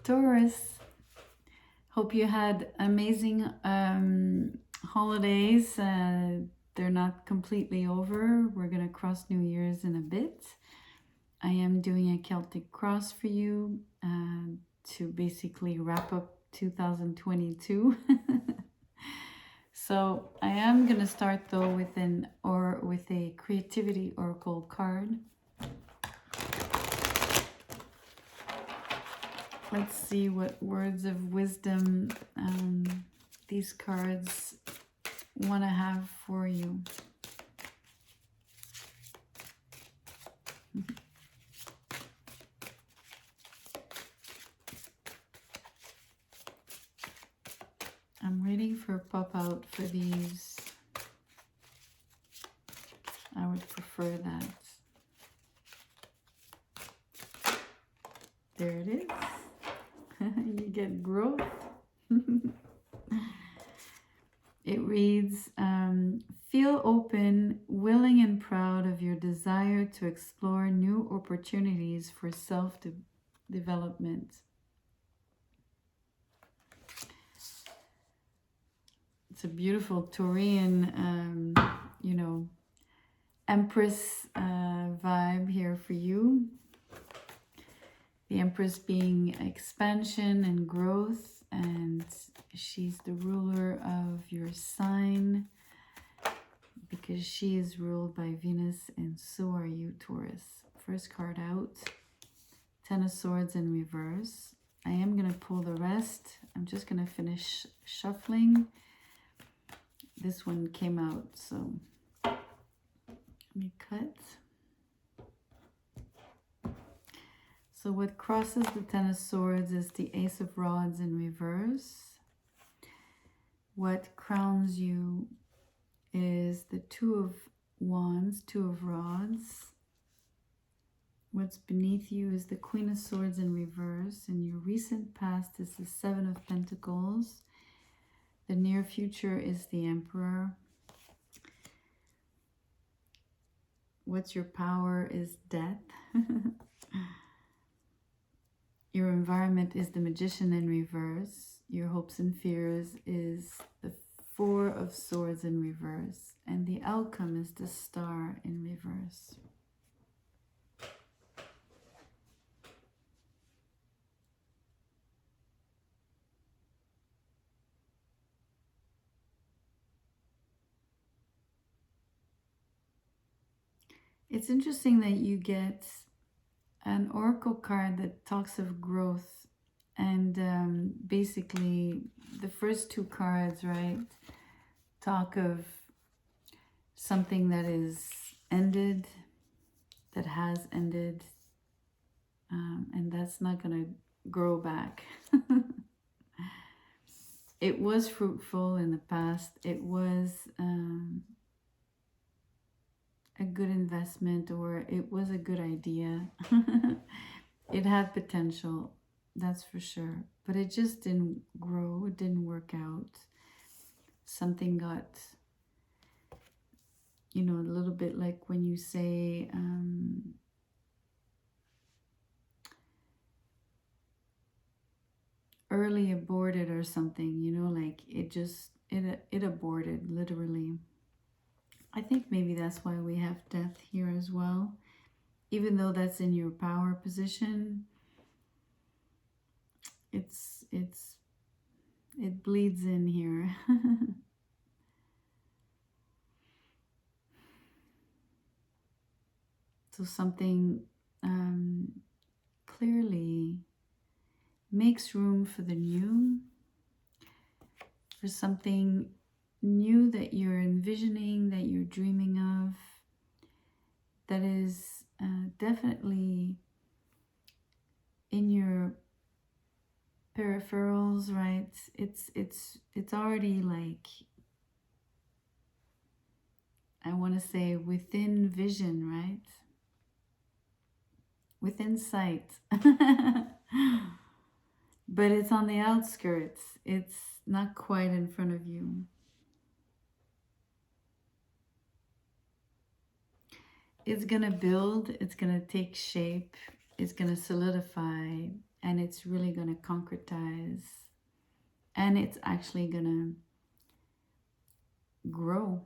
Taurus, hope you had amazing holidays. They're not completely over. We're going to cross New Year's in a bit. I am doing a Celtic cross for you to basically wrap up 2022. So I am going to start though with a creativity oracle card. Let's see what words of wisdom these cards want to have for you. I'm waiting for a pop out for these. I would prefer that. There it is. You get growth. It reads, feel open, willing and proud of your desire to explore new opportunities for self-development. It's a beautiful Taurian, Empress vibe here for you. The Empress being expansion and growth, and she's the ruler of your sign because she is ruled by Venus, and so are you, Taurus. First card out, Ten of Swords in reverse. I am going to pull the rest. I'm just going to finish shuffling. This one came out, so let me cut. So what crosses the Ten of Swords is the Ace of Rods in reverse. What crowns you is the Two of Wands, Two of Rods. What's beneath you is the Queen of Swords in reverse. And your recent past is the Seven of Pentacles. The near future is the Emperor. What's your power is death. Your environment is the Magician in reverse. Your hopes and fears is the Four of Swords in reverse. And the outcome is the Star in reverse. It's interesting that you get an oracle card that talks of growth, and basically the first two cards, right, talk of something that is ended, that has ended, and that's not going to grow back. It was fruitful in the past. It was a good investment, or it was a good idea. It had potential, that's for sure, but it just didn't grow. It didn't work out. Something got, a little bit like when you say early aborted or something, like it aborted literally. I think maybe that's why we have death here as well. Even though that's in your power position, it bleeds in here. So something clearly makes room for the new, for something new that you're envisioning, that you're dreaming of, that is definitely in your peripherals, right? It's already like, I want to say within vision, right? Within sight. But it's on the outskirts. It's not quite in front of you. It's going to build, it's going to take shape, it's going to solidify, and it's really going to concretize, and it's actually going to grow.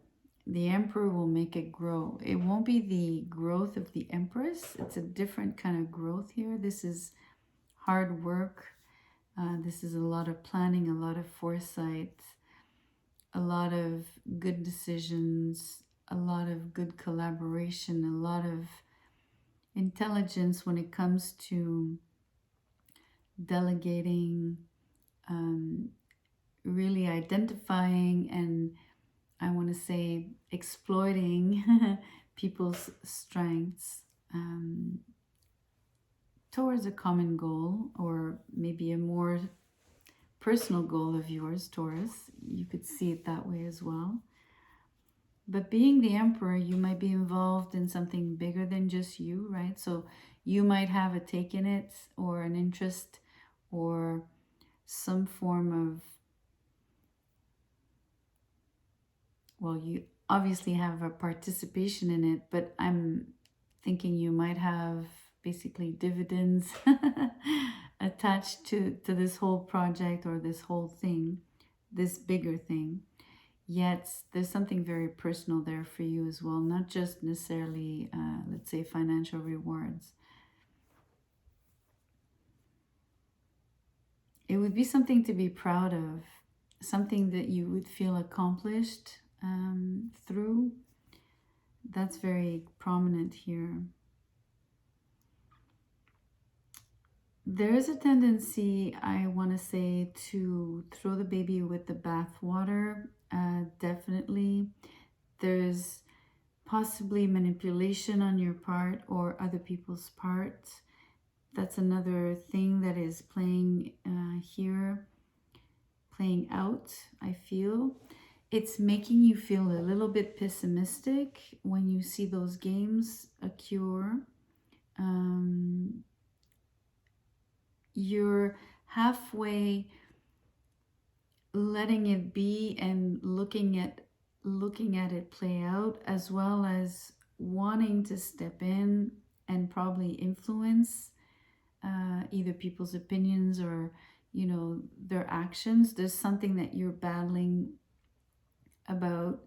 The Emperor will make it grow. It won't be the growth of the Empress. It's a different kind of growth here. This is hard work. This is a lot of planning, a lot of foresight, a lot of good decisions, a lot of good collaboration, a lot of intelligence when it comes to delegating, really identifying, and I want to say exploiting people's strengths towards a common goal, or maybe a more personal goal of yours, Taurus. You could see it that way as well. But being the Emperor, you might be involved in something bigger than just you, right? So you might have a take in it, or an interest, or some form of, well, you obviously have a participation in it, but I'm thinking you might have basically dividends attached to this whole project, or this whole thing, this bigger thing. Yet there's something very personal there for you as well, not just necessarily, let's say, financial rewards. It would be something to be proud of, something that you would feel accomplished through. That's very prominent here. There is a tendency, I want to say, to throw the baby with the bathwater. Definitely. There's possibly manipulation on your part or other people's part. That's another thing that is playing here, playing out, I feel. It's making you feel a little bit pessimistic when you see those games occur. You're halfway letting it be and looking at it play out, as well as wanting to step in and probably influence either people's opinions or, you know, their actions. There's something that you're battling about,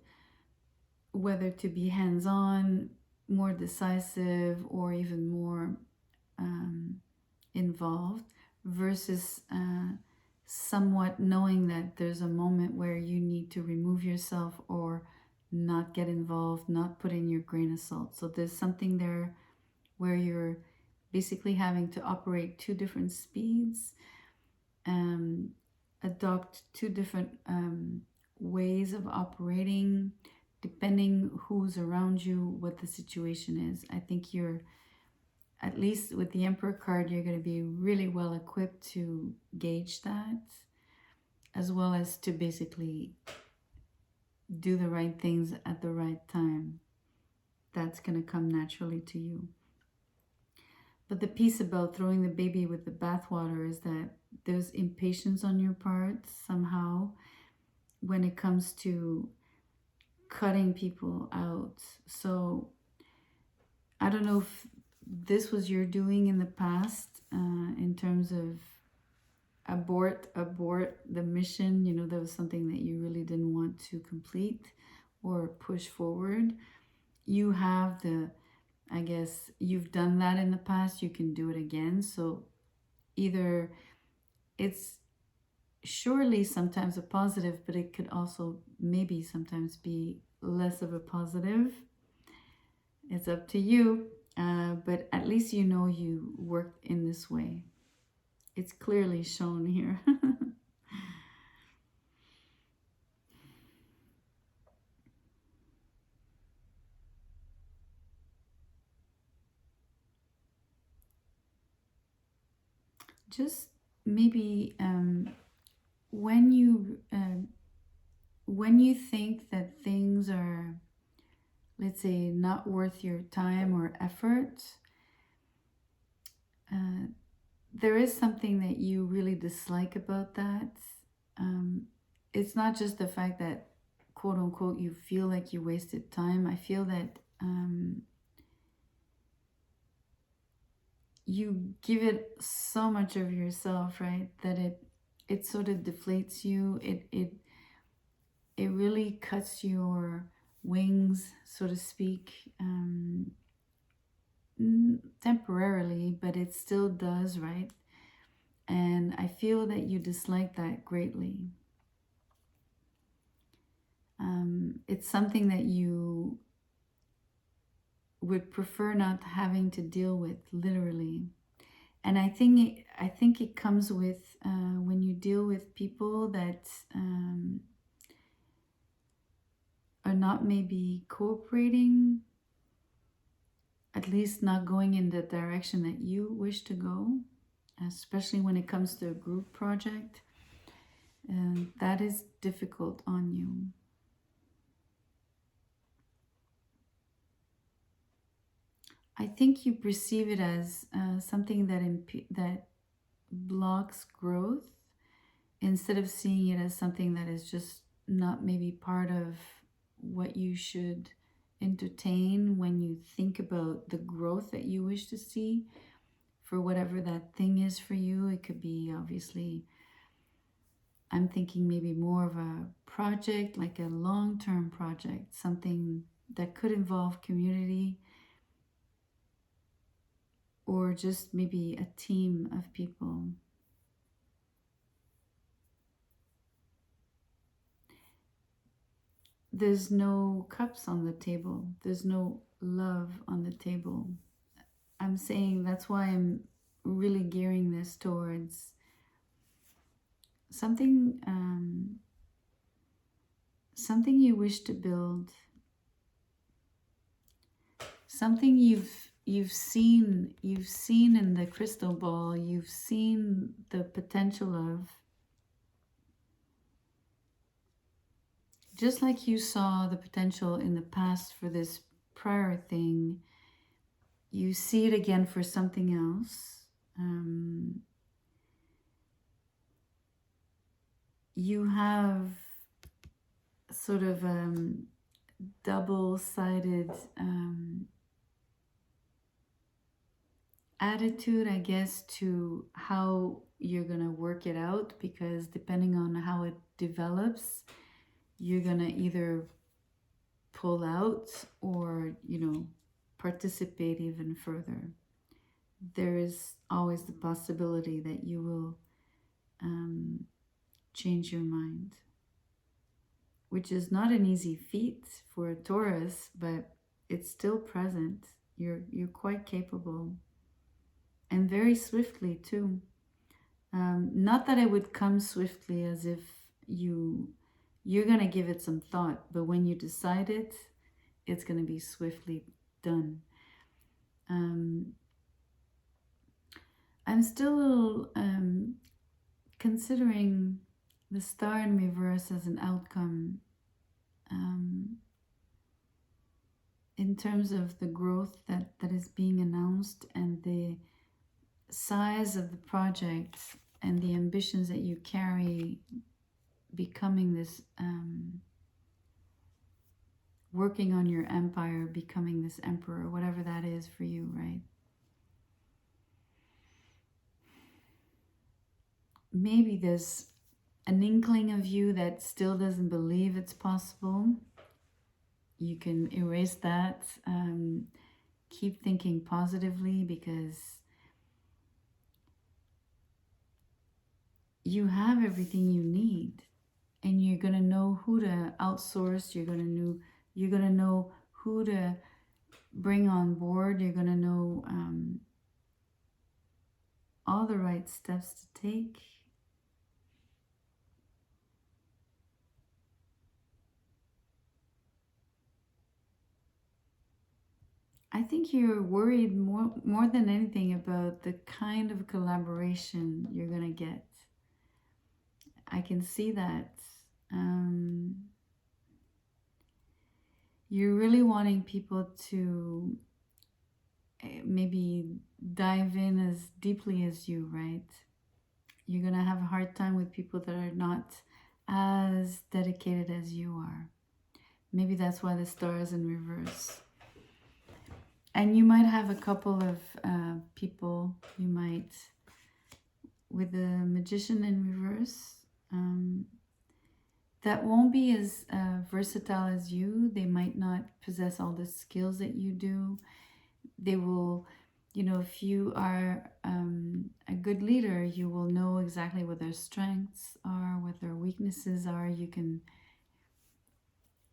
whether to be hands-on, more decisive, or even more involved, versus somewhat knowing that there's a moment where you need to remove yourself or not get involved, not put in your grain of salt. So there's something there where you're basically having to operate two different speeds, adopt two different ways of operating, depending who's around you, what the situation is. I think you're, at least with the Emperor card, you're going to be really well equipped to gauge that, as well as to basically do the right things at the right time. That's going to come naturally to you. But the piece about throwing the baby with the bathwater is that there's impatience on your part somehow when it comes to cutting people out. So I don't know if this was your doing in the past, in terms of abort the mission. You know, that was something that you really didn't want to complete or push forward. You have the, I guess you've done that in the past, you can do it again. So either it's surely sometimes a positive, but it could also maybe sometimes be less of a positive. It's up to you, but at least you know you worked in this way. It's clearly shown here. Just maybe when you think that things are, let's say, not worth your time or effort, there is something that you really dislike about that. It's not just the fact that, quote unquote, you feel like you wasted time. I feel that you give it so much of yourself, right? That it sort of deflates you. It really cuts your wings, so to speak, temporarily, but it still does, right? And I feel that you dislike that greatly. It's something that you would prefer not having to deal with, literally. And I think it comes with when you deal with people that are not maybe cooperating, at least not going in the direction that you wish to go, especially when it comes to a group project. And that is difficult on you. I think you perceive it as something that blocks growth, instead of seeing it as something that is just not maybe part of what you should entertain when you think about the growth that you wish to see for whatever that thing is for you. It could be, obviously, I'm thinking maybe more of a project, like a long-term project, something that could involve community, or just maybe a team of people. There's no cups on the table. There's no love on the table. I'm saying that's why I'm really gearing this towards something, something you wish to build, something you've seen in the crystal ball, you've seen the potential of. Just like you saw the potential in the past for this prior thing, you see it again for something else. You have sort of double-sided attitude, I guess, to how you're gonna work it out, because depending on how it develops, you're gonna either pull out or, participate even further. There is always the possibility that you will change your mind, which is not an easy feat for a Taurus, but it's still present. You're quite capable, and very swiftly too. Not that it would come swiftly as if you're gonna give it some thought, but when you decide it, it's gonna be swiftly done. I'm still considering the star in reverse as an outcome in terms of the growth that is being announced, and the size of the project and the ambitions that you carry, becoming this, working on your empire, becoming this emperor, whatever that is for you, right? Maybe there's an inkling of you that still doesn't believe it's possible. You can erase that. Keep thinking positively, because you have everything you need, and you're gonna know who to outsource. You're gonna know who to bring on board. You're gonna know all the right steps to take. I think you're worried more than anything about the kind of collaboration you're gonna get. I can see that. You're really wanting people to maybe dive in as deeply as you, right? You're gonna have a hard time with people that are not as dedicated as you are. Maybe that's why the star is in reverse. And you might have a couple of people you might, with the Magician in reverse, that won't be as versatile as you. They might not possess all the skills that you do. They will, you know, if you are a good leader, you will know exactly what their strengths are, what their weaknesses are. You can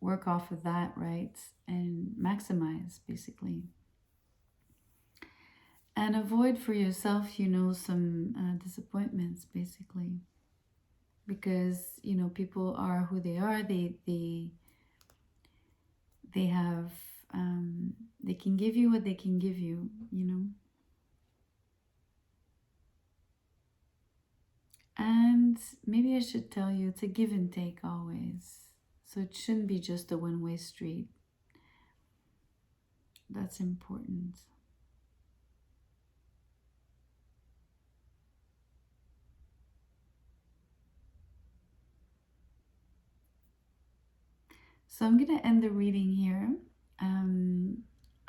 work off of that, right? And maximize, basically. And avoid for yourself, you know, some disappointments, basically. Because, you know, people are who they are. They have, they can give you what they can give you, you know. And maybe I should tell you, it's a give and take always. So it shouldn't be just a one-way street. That's important. So I'm going to end the reading here.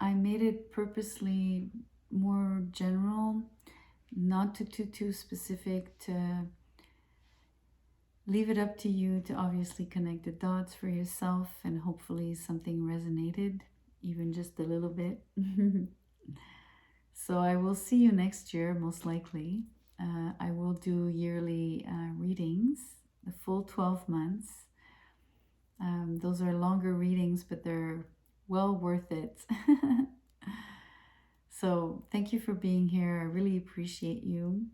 I made it purposely more general, not too specific, to leave it up to you to obviously connect the dots for yourself, and hopefully something resonated, even just a little bit. So I will see you next year, most likely. I will do yearly readings, the full 12 months. Those are longer readings, but they're well worth it. So thank you for being here. I really appreciate you.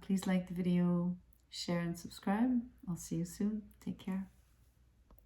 Please like the video, share, and subscribe. I'll see you soon. Take care.